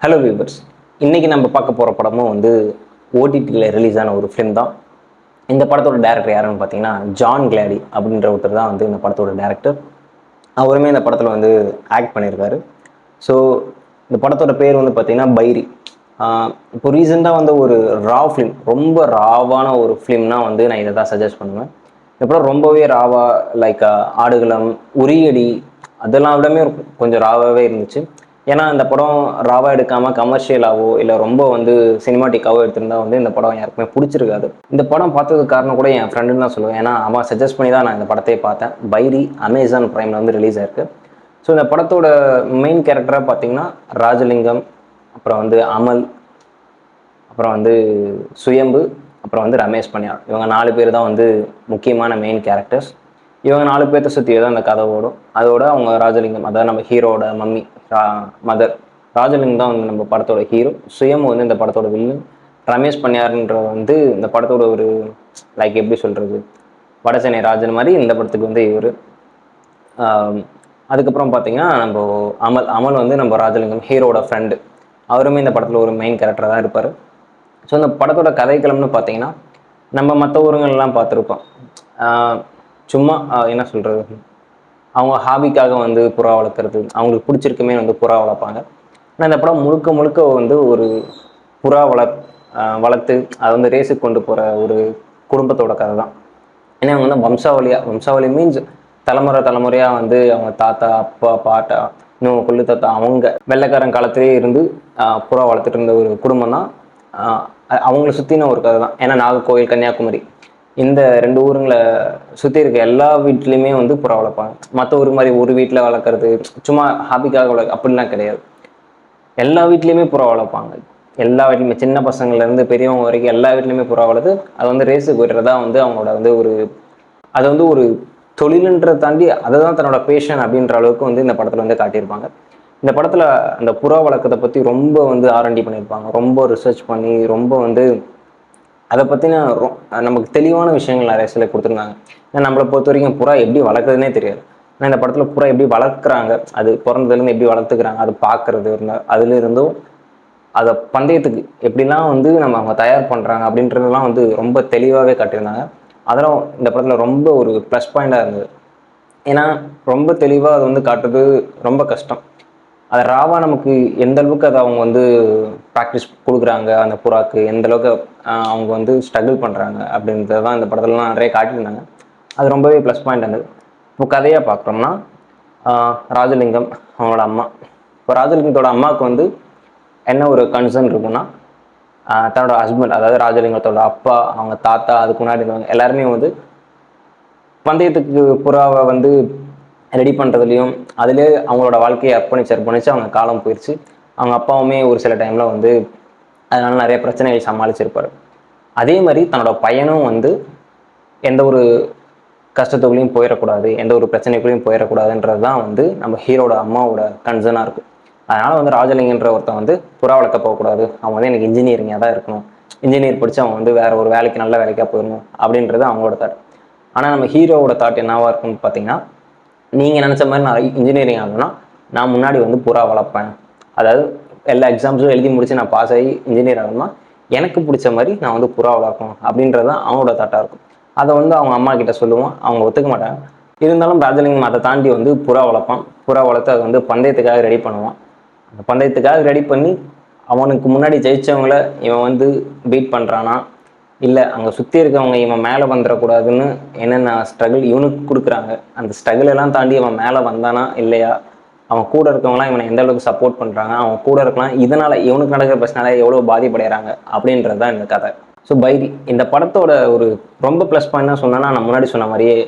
Hello viewers, இன்னைக்கு நம்ம பார்க்க போகிற படமும் வந்து ஓடிடியில் ரிலீஸ் ஆன ஒரு ஃபிலிம் தான். இந்த படத்தோட டேரக்டர் யாருன்னு பார்த்தீங்கன்னா ஜான் கிளாடி அப்படின்ற ஒருத்தர் தான் வந்து இந்த படத்தோட டேரக்டர். அவருமே இந்த படத்தில் வந்து ஆக்ட் பண்ணியிருக்காரு. ஸோ இந்த படத்தோட பேர் வந்து பார்த்தீங்கன்னா பைரி. இப்போ ரீசெண்டாக வந்து ஒரு ஃபிலிம், ரொம்ப ராவான ஒரு ஃபிலிம்னா வந்து நான் இதை தான் சஜஸ்ட் பண்ணுவேன். இந்த படம் ரொம்பவே ராவா, லைக் ஆடுகளம், உரியடி அதெல்லாம் விடமே கொஞ்சம் ராவாகவே இருந்துச்சு. ஏன்னா இந்த படம் ராவா எடுக்காமல் கமர்ஷியலாவோ இல்லை ரொம்ப வந்து சினிமாட்டிக்காவோ எடுத்திருந்தா வந்து இந்த படம் யாருக்குமே பிடிச்சிருக்காது. இந்த படம் பார்த்ததுக்கு காரணம் கூட என் ஃப்ரெண்டுன்னு தான் சொல்லுவேன். ஏன்னா அவன் சஜஸ்ட் பண்ணி தான் நான் இந்த படத்தையே பார்த்தேன். பைரி அமேசான் பிரைமில் வந்து ரிலீஸ் ஆயிருக்கு. ஸோ இந்த படத்தோட மெயின் கேரக்டராக பார்த்தீங்கன்னா ராஜலிங்கம், அப்புறம் வந்து அமல், அப்புறம் வந்து சுயம்பு, அப்புறம் வந்து ரமேஷ் பனியார். இவங்க 4 பேர் தான் வந்து முக்கியமான மெயின் கேரக்டர்ஸ். இவங்க 4 பேர்த்த சுற்றியே தான் அந்த கதை ஓடும். அதோட அவங்க ராஜலிங்கம், அதாவது நம்ம ஹீரோட மம்மி மதர் ராஜலிங்கம் தான் வந்து நம்ம படத்தோட ஹீரோ. சுயம்பு வந்து இந்த படத்தோட வில்லன். ரமேஷ் பனியார்ன்ற வந்து இந்த படத்தோட ஒரு லைக் எப்படி சொல்கிறது, வடசென்னை ராஜன் மாதிரி இந்த படத்துக்கு வந்து இவர். அதுக்கப்புறம் பார்த்தீங்கன்னா நம்ம அமல் வந்து நம்ம ராஜலிங்கம் ஹீரோட ஃப்ரெண்டு. அவருமே இந்த படத்தில் ஒரு மெயின் கேரக்டராக தான் இருப்பார். ஸோ இந்த படத்தோட கதைக்களம்னு பார்த்தீங்கன்னா நம்ம மற்ற ஊருங்கள்லாம் பார்த்துருப்போம். சும்மா என்ன சொல்கிறது, அவங்க ஹாபிக்காக வந்து புறா வளர்க்குறது, அவங்களுக்கு பிடிச்சிருக்குமே வந்து புறா வளர்ப்பாங்க. ஆனால் இந்த படம் முழுக்க முழுக்க வந்து ஒரு புறா வளர்த்து அதை வந்து ரேஸுக்கு கொண்டு போகிற ஒரு குடும்பத்தோட கதை தான். ஏன்னா அவங்க வந்து வம்சாவளி மீன்ஸ் தலைமுறையாக வந்து அவங்க தாத்தா, அப்பா, பாட்டா, இன்னும் கொள்ளு தாத்தா, அவங்க வெள்ளைக்காரன் காலத்திலே இருந்து புறா வளர்த்துட்டு இருந்த ஒரு குடும்பம் தான். அவங்கள சுற்றின ஒரு கதை தான். ஏன்னா நாகர்கோவில், கன்னியாகுமரி இந்த 2 ஊருங்களை சுற்றி இருக்க எல்லா வீட்லேயுமே வந்து புறா வளர்ப்பாங்க. மற்ற ஊர் மாதிரி ஒரு வீட்டில் வளர்க்குறது சும்மா ஹாபிக்காக அப்படிலாம் கிடையாது. எல்லா வீட்லேயுமே புறா வளர்ப்பாங்க. எல்லா வீட்லையுமே சின்ன பசங்கள்லேருந்து பெரியவங்க வரைக்கும் எல்லா வீட்லையுமே புறா வளர்த்து அது வந்து ரேஸுக்கு விடுறதா வந்து அவங்களோட வந்து அதை வந்து ஒரு தொழிலுன்றதை தாண்டி அதை தான் தன்னோட பேஷன் அப்படின்ற அளவுக்கு வந்து இந்த படத்தில் வந்து காட்டியிருப்பாங்க. இந்த படத்தில் அந்த புறா வளர்க்கத்தை பற்றி ரொம்ப வந்து ஆர்என்டி பண்ணியிருப்பாங்க. ரொம்ப ரிசர்ச் பண்ணி ரொம்ப வந்து அதை பற்றின நமக்கு தெளிவான விஷயங்கள் நிறைய சில கொடுத்துருந்தாங்க. ஏன்னா நம்மளை பொறுத்த வரைக்கும் புறா எப்படி வளர்க்குறதுனே தெரியாது. ஆனால் இந்த படத்தில் புறா எப்படி வளர்க்குறாங்க, அது பிறந்ததுலேருந்து எப்படி வளர்த்துக்கிறாங்க, அது பார்க்குறது இருந்தால் அதுலேருந்தும் அதை பந்தயத்துக்கு எப்படிலாம் வந்து அவங்க தயார் பண்ணுறாங்க அப்படின்றதெல்லாம் வந்து ரொம்ப தெளிவாகவே காட்டியிருந்தாங்க. அதெல்லாம் இந்த படத்தில் ரொம்ப ஒரு ப்ளஸ் பாயிண்டாக இருந்தது. ஏன்னா ரொம்ப தெளிவாக அதை வந்து காட்டுறது ரொம்ப கஷ்டம். அது ராவா நமக்கு எந்த அளவுக்கு அதை அவங்க வந்து ப்ராக்டிஸ் கொடுக்குறாங்க, அந்த புறாக்கு எந்த அளவுக்கு அவங்க வந்து ஸ்ட்ரகிள் பண்ணுறாங்க அப்படின்றத தான் இந்த படத்துலலாம் நிறைய காட்டியிருந்தாங்க. அது ரொம்பவே ப்ளஸ் பாயிண்ட் இருந்தது. இப்போ கதையாக பார்க்குறோம்னா ராஜலிங்கம் அவங்களோட அம்மா. இப்போ ராஜலிங்கத்தோட அம்மாவுக்கு வந்து என்ன ஒரு கன்சர்ன் இருக்குன்னா, தன்னோட ஹஸ்பண்ட் அதாவது ராஜலிங்கத்தோட அப்பா, அவங்க தாத்தா, அதுக்கு முன்னாடி இருந்தவங்க எல்லாருமே வந்து பந்தயத்துக்கு புறாவை வந்து ரெடி பண்ணுறதுலையும் அதிலே அவங்களோட வாழ்க்கையை அர்ப்பணிச்சு அவங்க காலம் போயிடுச்சு. அவங்க அப்பாவுமே ஒரு சில டைமில் வந்து அதனால நிறைய பிரச்சனைகள் சமாளிச்சிருப்பார். அதே மாதிரி தன்னோட பையனும் வந்து எந்த ஒரு கஷ்டத்துக்குள்ளேயும் போயிடக்கூடாது, எந்த ஒரு பிரச்சனைக்குள்ளேயும் போயிடக்கூடாதுன்றது தான் வந்து நம்ம ஹீரோட அம்மாவோட கன்சர்னாக இருக்குது. அதனால் வந்து ராஜலிங்கன்ற ஒருத்தன் வந்து புறா வளர்க்க போகக்கூடாது, அவங்க வந்து எனக்கு இன்ஜினியரிங்காக தான் இருக்கணும், இன்ஜினியர் படித்து அவங்க வந்து வேறு ஒரு வேலைக்கு நல்ல வேலைக்காக போயிடணும் அப்படின்றது அவங்களோட தாட். ஆனால் நம்ம ஹீரோவோட தாட் என்னவாக இருக்குன்னு பார்த்தீங்கன்னா, நீங்கள் நினச்ச மாதிரி நான் இன்ஜினியரிங் ஆகணும்னா நான் முன்னாடி வந்து புறா வளர்ப்பேன், அதாவது எல்லா எக்ஸாம்ஸும் எழுதி முடிச்சு நான் பாஸ் ஆகி இன்ஜினியர் ஆகணும்னா எனக்கு பிடிச்ச மாதிரி நான் வந்து புறா வளர்க்கணும் அப்படின்றது தான் அவங்களோட தாட்டாக இருக்கும். அதை வந்து அவங்க அம்மா கிட்ட சொல்லுவோம், அவங்க ஒத்துக்க மாட்டாங்க. இருந்தாலும் ராஜலிங்கம் அதை தாண்டி வந்து புறா வளர்ப்பான். புறா வளர்த்து அதை வந்து பந்தயத்துக்காக ரெடி பண்ணுவான். அந்த பந்தயத்துக்காக ரெடி பண்ணி அவனுக்கு முன்னாடி ஜெயிச்சவங்கள இவன் வந்து பீட் பண்ணுறானா, இல்லை அங்கே சுற்றி இருக்கவங்க இவன் மேலே வந்துடக்கூடாதுன்னு என்னென்ன ஸ்ட்ரகிள் இவனுக்கு கொடுக்குறாங்க, அந்த ஸ்ட்ரகிள் எல்லாம் தாண்டி அவன் மேலே வந்தானா இல்லையா, அவன் கூட இருக்கவங்களாம் இவனை எந்த அளவுக்கு சப்போர்ட் பண்ணுறாங்க, அவன் கூட இருக்கலாம் இதனால் இவனுக்கு நடக்கிற பிரச்சனால எவ்வளோ பாதிப்படைகிறாங்க அப்படின்றது தான் இந்த கதை. ஸோ பைரி இந்த படத்தோட ஒரு ரொம்ப ப்ளஸ் பாயிண்ட் சொன்னேன்னா, நான் முன்னாடி சொன்ன மாதிரியே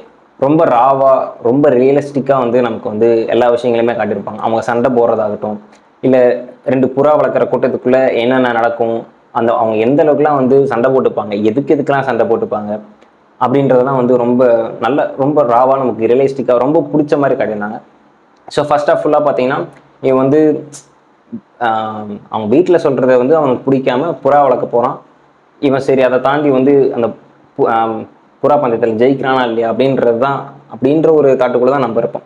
ரொம்ப ராவாக ரொம்ப ரியலிஸ்டிக்காக வந்து நமக்கு வந்து எல்லா விஷயங்களையுமே காட்டியிருப்பாங்க. அவங்க சண்டை போடுறதாகட்டும், இல்லை 2 புறா வளர்க்குற கூட்டத்துக்குள்ளே என்னென்ன நடக்கும், அவங்க எந்த அளவுக்குலாம் வந்து சண்டை போட்டுப்பாங்க, எதுக்கெல்லாம் சண்டை போட்டுப்பாங்க அப்படின்றதெல்லாம் வந்து ரொம்ப ராவாக நமக்கு ரியலிஸ்டிக்காக ரொம்ப பிடிச்ச மாதிரி காட்டியிருந்தாங்க. ஸோ ஃபர்ஸ்ட் ஆஃப் ஃபுல்லாக பார்த்தீங்கன்னா இவன் வந்து அவங்க வீட்டில் சொல்கிறத வந்து அவனுக்கு பிடிக்காம புறா வளர்க்க போகிறான். இவன் சரி அதை தாண்டி வந்து அந்த புறா பந்தயத்தில் ஜெயிக்கிறானா இல்லையா அப்படின்ற ஒரு தாட்டுக்குள்ளே தான் நம்ம இருப்போம்.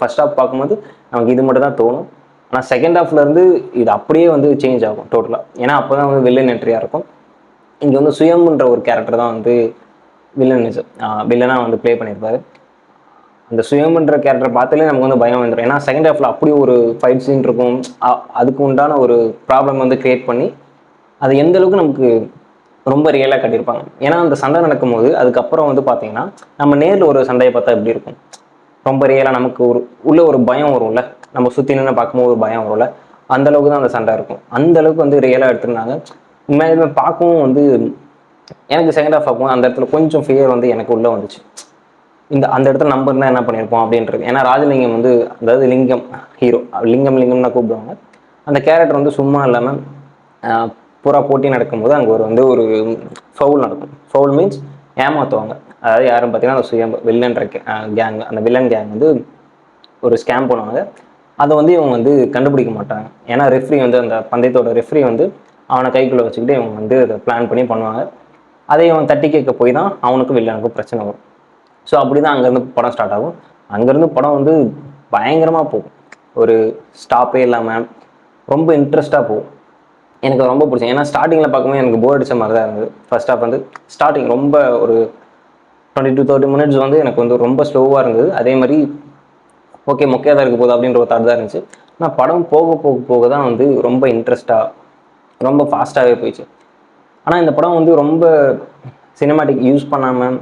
ஃபர்ஸ்ட் ஆஃப் பார்க்கும்போது நமக்கு இது மட்டும் தான் தோணும். ஆனால் செகண்ட் ஹாஃப்லேருந்து இது அப்படியே வந்து சேஞ்ச் ஆகும் டோட்டலாக. ஏன்னா அப்போ தான் வந்து வில்லன் என்ட்ரியாக இருக்கும். இங்கே வந்து சுயம்ன்ற ஒரு கேரக்டர் தான் வந்து வில்லனாக வந்து ப்ளே பண்ணியிருப்பாரு. அந்த சுயம்ன்ற கேரக்டர் பார்த்தாலே நமக்கு வந்து பயம் வந்துடும். ஏன்னா செகண்ட் ஹாஃபில் அப்படி ஒரு ஃபைட் சீன் இருக்கும். அதுக்கு உண்டான ஒரு ப்ராப்ளம் வந்து க்ரியேட் பண்ணி அது எந்த அளவுக்கு நமக்கு ரொம்ப ரியலாக கட்டியிருப்பாங்க. ஏன்னா அந்த சண்டை நடக்கும்போது அதுக்கப்புறம் வந்து பார்த்தீங்கன்னா நம்ம நேரில் ஒரு சண்டையை பார்த்தா எப்படி இருக்கும், ரொம்ப ரியலாக நமக்கு உள்ள ஒரு பயம் வரும்ல, நம்ம சுற்றி நின்று பார்க்கும்போது ஒரு பயம் வரும்ல, அந்த அளவுக்கு தான் அந்த சண்டை இருக்கும். அந்த அளவுக்கு வந்து ரியலாக எடுத்திருந்தாங்க. உண்மையிலுமே பார்க்கவும் வந்து எனக்கு செகண்ட் ஹாஃப் பார்க்கும் அந்த இடத்துல கொஞ்சம் ஃபியர் வந்து எனக்கு உள்ளே வந்துச்சு. அந்த இடத்துல நம்ம இருந்தால் என்ன பண்ணியிருப்போம் அப்படின்றது. ஏன்னா ராஜலிங்கம் வந்து, அதாவது லிங்கம் ஹீரோ, லிங்கம்னா கூப்பிடுவாங்க. அந்த கேரக்டர் வந்து சும்மா இல்லாமல் பூரா போட்டி நடக்கும்போது அங்கே ஒரு ஃபவுல் நடக்கும். ஃபவுல் மீன்ஸ் ஏமாற்றுவாங்க. அதாவது யாரும் பார்த்தீங்கன்னா அந்த சுயம் வில்லன்ற கேங், அந்த வில்லன் கேங் வந்து ஒரு ஸ்கேம் பண்ணுவாங்க. அதை வந்து இவங்க வந்து கண்டுபிடிக்க மாட்டாங்க. ஏன்னா ரெஃப்ரி வந்து அந்த பந்தயத்தோட ரெஃப்ரி வந்து அவனை கைக்குள்ளே வச்சுக்கிட்டு இவங்க வந்து அதை பிளான் பண்ணி பண்ணுவாங்க. அதை இவன் தட்டி கேட்க போய் தான் அவனுக்கும் வில்லனுக்கும் பிரச்சனை வரும். ஸோ அப்படி தான் அங்கேருந்து படம் ஸ்டார்ட் ஆகும். அங்கேருந்து படம் வந்து பயங்கரமாக போகும், ஒரு ஸ்டாப்பே இல்லாமல் ரொம்ப இன்ட்ரெஸ்ட்டாக போகும். எனக்கு ரொம்ப பிடிச்சேன். ஏன்னா ஸ்டார்டிங்கில் பார்க்கும்போது எனக்கு போர் அடித்த மாதிரி தான் இருந்தது. ஃபர்ஸ்ட் ஹாஃப் வந்து ஸ்டார்டிங் ரொம்ப ஒரு 20 to 30 minutes வந்து எனக்கு வந்து ரொம்ப ஸ்லோவாக இருந்தது. அதே மாதிரி ஓகே மொக்கையாக தான் இருக்க போகுது அப்படின்ற ஒரு தாட் தான் இருந்துச்சு. ஆனால் படம் போக போக போக தான் வந்து ரொம்ப இன்ட்ரெஸ்ட்டாக ரொம்ப ஃபாஸ்ட்டாகவே போயிடுச்சு. ஆனால் இந்த படம் வந்து ரொம்ப சினிமாட்டிக் யூஸ் பண்ணாமல்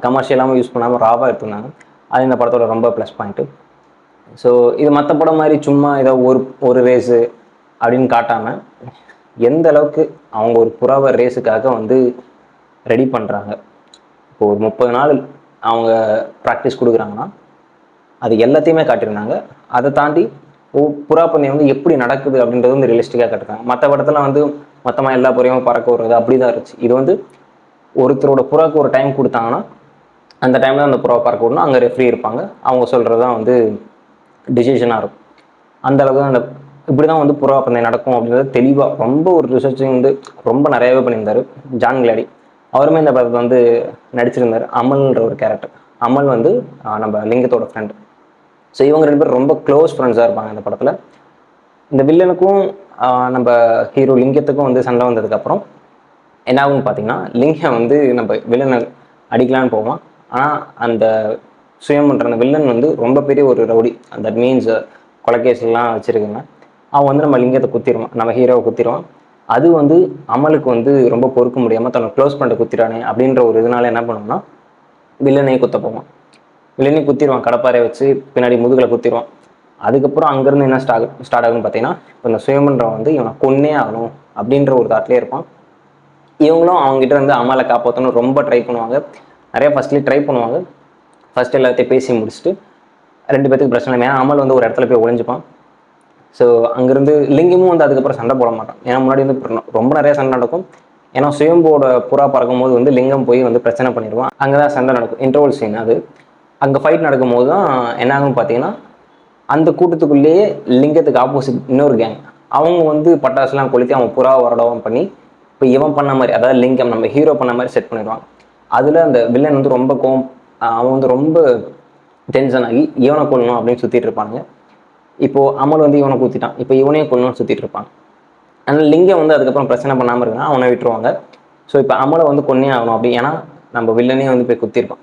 கமர்ஷியலாகவும் யூஸ் பண்ணாமல் ராவாக எடுத்திருந்தாங்க. அது இந்த படத்தோட ரொம்ப ப்ளஸ் பாயிண்ட்டு. ஸோ இது மற்ற படம் மாதிரி சும்மா ஏதோ ஒரு ரேஸு அப்படின்னு காட்டாமல் எந்த அளவுக்கு அவங்க ஒரு புறாவை ரேஸுக்காக வந்து ரெடி பண்ணுறாங்க. இப்போ ஒரு 30 நாள் அவங்க ப்ராக்டிஸ் கொடுக்குறாங்கன்னா அது எல்லாத்தையுமே காட்டியிருந்தாங்க. அதை தாண்டி புறா பந்தயம் வந்து எப்படி நடக்குது அப்படின்றது வந்து ரியலிஸ்டிக்காக காட்டுறாங்க. மற்ற படத்துல வந்து மொத்தமாக எல்லா புறையும் பறக்க விடுறது அப்படி தான் இருந்துச்சு. இது வந்து ஒருத்தரோட புறாவுக்கு ஒரு டைம் கொடுத்தாங்கன்னா அந்த டைமில் அந்த புறாவை பறக்க விடணும். அங்கே ரெஃப்ரி இருப்பாங்க, அவங்க சொல்கிறது தான் வந்து டிசிஷனாக இருக்கும். அந்த அளவுக்கு தான் அந்த இப்படி தான் வந்து புறா பந்தயம் நடக்கும் அப்படின்றது தெளிவாக ரொம்ப ஒரு ரிசர்ச்சிங் வந்து ரொம்ப நிறையவே பண்ணியிருந்தார் ஜான் கிளாடி. அவருமே இந்த படத்தை வந்து நடிச்சிருந்தார். அமல்ன்ற ஒரு கேரக்டர். அமல் வந்து நம்ம லிங்கத்தோட ஃப்ரெண்டு. ஸோ இவங்க 2 பேரும் ரொம்ப க்ளோஸ் ஃப்ரெண்ட்ஸாக இருப்பாங்க இந்த படத்தில். இந்த வில்லனுக்கும் நம்ம ஹீரோ லிங்கத்துக்கும் வந்து சண்டை வந்ததுக்கப்புறம் என்ன ஆகும்னு பார்த்தீங்கன்னா, லிங்கம் வந்து நம்ம வில்லனை அடிக்கலான்னு போவான். ஆனால் அந்த சுயம்ன்ற அந்த வில்லன் வந்து ரொம்ப பெரிய ஒரு ரவுடி, தட் மீன்ஸ் கொலைகேஸ்லாம் வச்சுருக்குங்க. அவன் வந்து நம்ம லிங்கத்தை குத்திடுவான், நம்ம ஹீரோவை குத்திடுவான். அது வந்து அமலுக்கு வந்து ரொம்ப பொறுக்க முடியாமல் தன்னோட க்ளோஸ் பண்ணிட்டு குத்திடானே அப்படின்ற ஒரு இதனால என்ன பண்ணுவோம்னா வில்லனையே குத்த போவான். வில்லனையும் குத்திடுவான், கடப்பாரை வச்சு பின்னாடி முதுகில் குத்திடுவான். அதுக்கப்புறம் அங்கேருந்து என்ன ஸ்டார்ட் ஆகுன்னு பார்த்தீங்கன்னா, இப்போ இந்த சுயமன்றவன் வந்து இவனை கொன்னே ஆகணும் அப்படின்ற ஒரு தாட்லேயே இருப்பான். இவங்களும் அவங்ககிட்ட வந்து அம்மாவை காப்பாற்றணும் ரொம்ப ட்ரை பண்ணுவாங்க. நிறையா ஃபர்ஸ்ட்லேயே ட்ரை பண்ணுவாங்க. ஃபர்ஸ்ட் எல்லாத்தையும் பேசி முடிச்சுட்டு 2 பேத்துக்கு பிரச்சனை இல்லை. ஏன்னா அமல் வந்து ஒரு இடத்துல போய் ஒளிஞ்சுப்பான். ஸோ அங்கேருந்து லிங்கமும் வந்து அதுக்கப்புறம் சண்டை போட மாட்டான். ஏன்னா முன்னாடி வந்து ரொம்ப நிறைய சண்டை நடக்கும். ஏன்னா சுயம்போட புறா பறக்கும் போது வந்து லிங்கம் போய் வந்து பிரச்சனை பண்ணிடுவான். அங்கே தான் சண்டை நடக்கும், இன்டர்வல் சீன் அது. அங்கே ஃபைட் நடக்கும்போது தான் என்ன ஆகும் பார்த்தீங்கன்னா, அந்த கூட்டத்துக்குள்ளேயே லிங்கத்துக்கு ஆப்போசிட் இன்னொரு கேங் அவங்க வந்து பட்டாசுலாம் கொளுத்தி அவன் புறா வரடவும் பண்ணி இப்போ இவன் பண்ண மாதிரி, அதாவது லிங்கம் நம்ம ஹீரோ பண்ண மாதிரி செட் பண்ணிடுவாங்க. அதில் அந்த வில்லன் வந்து ரொம்ப அவன் வந்து ரொம்ப டென்ஷன் ஆகி இவனை கொல்லணும் அப்படின்னு சுற்றிட்டு இருப்பாங்க. இப்போது அமல் வந்து இவனை குத்திட்டான், இப்போ இவனையும் கொல்லணும்னு சுற்றிட்டு இருப்பாங்க. ஆனால் லிங்கம் வந்து அதுக்கப்புறம் பிரச்சனை பண்ணாமல் இருக்குன்னா அவனை விட்டுருவாங்க. ஸோ இப்போ அமலை வந்து கொன்னே ஆகணும் அப்படி, ஏன்னா நம்ம வில்லனே வந்து போய் குத்திருப்பான்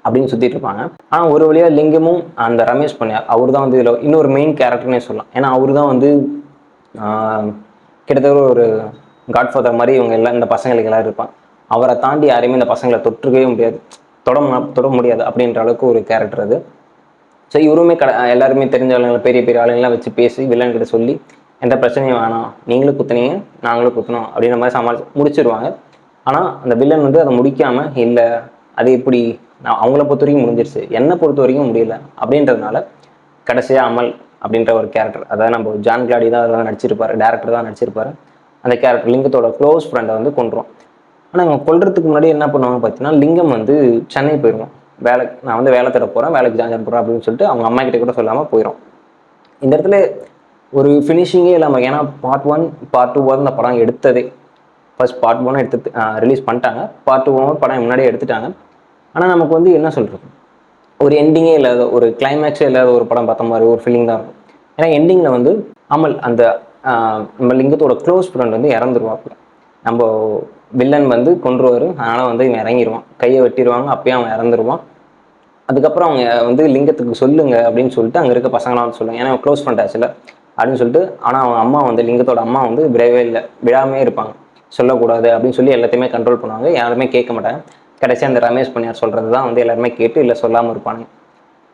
அப்படின்னு சுற்றிட்டு இருப்பாங்க. ஆனால் ஒரு வழியாக லிங்கமும் அந்த ரமேஷ் பண்ணியார் அவர் தான் வந்து இதில் இன்னொரு மெயின் கேரக்டர்னே சொல்லலாம். ஏன்னா அவர் தான் வந்து கிட்டத்தட்ட ஒரு காட்ஃபாதர் மாதிரி இவங்க எல்லாம் இந்த பசங்களுக்கு எல்லாம் இருப்பான். அவரை தாண்டி யாரையுமே இந்த பசங்களை தொற்றுக்கவே முடியாது, தொட முடியாது அப்படின்ற அளவுக்கு ஒரு கேரக்டர் அது. ஸோ இவருமே எல்லாருமே தெரிஞ்ச ஆளுங்களை பெரிய பெரிய ஆளுங்கள்லாம் வச்சு பேசி வில்லன்கிட்ட சொல்லி எந்த பிரச்சனையும் வேணாம், நீங்களும் குத்துனீங்க நாங்களும் குத்தணும் அப்படின்ற மாதிரி முடிச்சிருவாங்க. ஆனால் அந்த வில்லன் வந்து அதை முடிக்காமல் இல்லை அது எப்படி அவங்கள பொறுத்த வரைக்கும் முடிஞ்சிருச்சு, என்னை பொறுத்த வரைக்கும் முடியல அப்படின்றதுனால கடைசியாக அமல் அப்படின்ற ஒரு கேரக்டர், அதாவது நம்ம ஜான் கிளாடி தான் அதெல்லாம் நடிச்சிருப்பாரு, டேரக்டர் தான் நடிச்சிருப்பாரு. அந்த கேரக்டர் லிங்கத்தோட க்ளோஸ் ஃப்ரெண்டை வந்து கொண்டுருவோம். ஆனால் இவங்க கொல்றதுக்கு முன்னாடி என்ன பண்ணுவாங்க பார்த்தீங்கன்னா, லிங்கம் வந்து சென்னை போயிடுவோம். நான் வந்து வேலை தேட போகிறேன், வேலைக்கு ஜாயின் போகிறேன் அப்படின்னு சொல்லிட்டு அவங்க அம்மா கிட்ட கூட சொல்லாமல் போயிடும். இந்த இடத்துல ஒரு ஃபினிஷிங்கே இல்லாமல், ஏன்னா பார்ட் 1 பார்ட் 2 இந்த படம் எடுத்ததே ஃபர்ஸ்ட் பார்ட் 1 எடுத்து ரிலீஸ் பண்ணிட்டாங்க, பார்ட் 2 படம் முன்னாடியே எடுத்துட்டாங்க. ஆனால் நமக்கு வந்து என்ன சொல்கிறது, ஒரு எண்டிங்கே இல்லாத, ஒரு கிளைமேக்ஸே இல்லாத ஒரு படம் பார்த்த மாதிரி ஒரு ஃபீலிங் தான் இருக்கும். ஏன்னா எண்டிங்கில் வந்து அமல் அந்த நம்ம லிங்கத்தோட க்ளோஸ் ஃப்ரெண்ட் வந்து இறந்துருவாப்புல. நம்ம வில்லன் வந்து கொன்றுவார், அதனால் வந்து இவன் இறங்கிடுவான், கையை வெட்டிடுவாங்க, அப்பயும் அவன் இறந்துருவான். அதுக்கப்புறம் அவங்க வந்து லிங்கத்துக்கு சொல்லுங்க அப்படின்னு சொல்லிட்டு அங்கே இருக்க பசங்களாம் வந்து சொல்லுங்க, ஏன்னா க்ளோஸ் ஃப்ரெண்ட் ஆச்சுல அப்படின்னு சொல்லிட்டு. ஆனால் அவங்க அம்மா வந்து லிங்கத்தோட அம்மா வந்து விடவே இல்லை, விடாமே இருப்பாங்க, சொல்லக்கூடாது அப்படின்னு சொல்லி எல்லாத்தையுமே கண்ட்ரோல் பண்ணுவாங்க, யாருமே கேட்க மாட்டாங்க. கடைசியாக அந்த ரமேஷ் பண்ணியார் சொல்கிறது தான் வந்து எல்லாருமே கேட்டு இல்லை சொல்லாமல் இருப்பாங்க.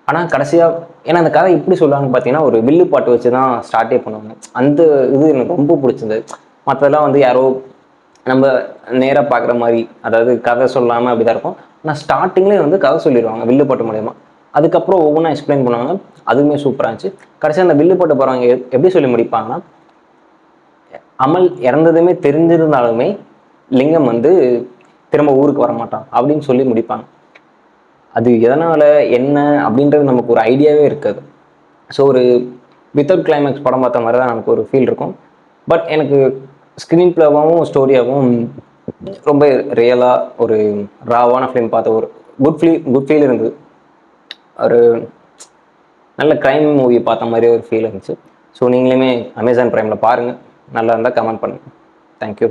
ஆனால் கடைசியாக ஏன்னா அந்த கதை இப்படி சொல்லுவாங்க பார்த்தீங்கன்னா, ஒரு வில்லு பாட்டு வச்சு தான் ஸ்டார்ட்டே பண்ணுவாங்க. அந்த இது எனக்கு ரொம்ப பிடிச்சது. மற்றதெல்லாம் வந்து யாரோ நம்ம நேராக பார்க்குற மாதிரி, அதாவது கதை சொல்லாமல் அப்படி தான் இருக்கும். ஆனால் ஸ்டார்டிங்லேயே வந்து கதை சொல்லிடுவாங்க வில்லுப்பாட்டு மூலயமா. அதுக்கப்புறம் ஒவ்வொன்றா எக்ஸ்பிளைன் பண்ணுவாங்க, அதுவுமே சூப்பராக இருந்துச்சு. கடைசியாக அந்த வில்லுப்பாட்டு போகிறவங்க எப்படி சொல்லி முடிப்பாங்கன்னா, அமல் இறந்ததுமே தெரிஞ்சிருந்தாலுமே லிங்கம் வந்து திரும்ப ஊருக்கு வர மாட்டான் அப்படின்னு சொல்லி முடிப்பாங்க. அது எதனால் என்ன அப்படின்றது நமக்கு ஒரு ஐடியாவே இருக்காது. ஸோ ஒரு வித்தவுட் கிளைமேக்ஸ் படம் பார்த்த மாதிரி தான் நமக்கு ஒரு ஃபீல் இருக்கும். பட் எனக்கு ஸ்க்ரீன் பிளேவாகவும் ஸ்டோரியாகவும் ரொம்ப ரியலாக ஒரு ராவான ஃபிலிம் பார்த்த ஒரு குட் ஃபீல் இருந்தது. ஒரு நல்ல க்ரைம் மூவி பார்த்த மாதிரி ஒரு ஃபீல் இருந்துச்சு. ஸோ நீங்களுமே அமேசான் ப்ரைமில் பாருங்கள், நல்லா இருந்தால் கமெண்ட் பண்ணுங்கள். தேங்க்யூ.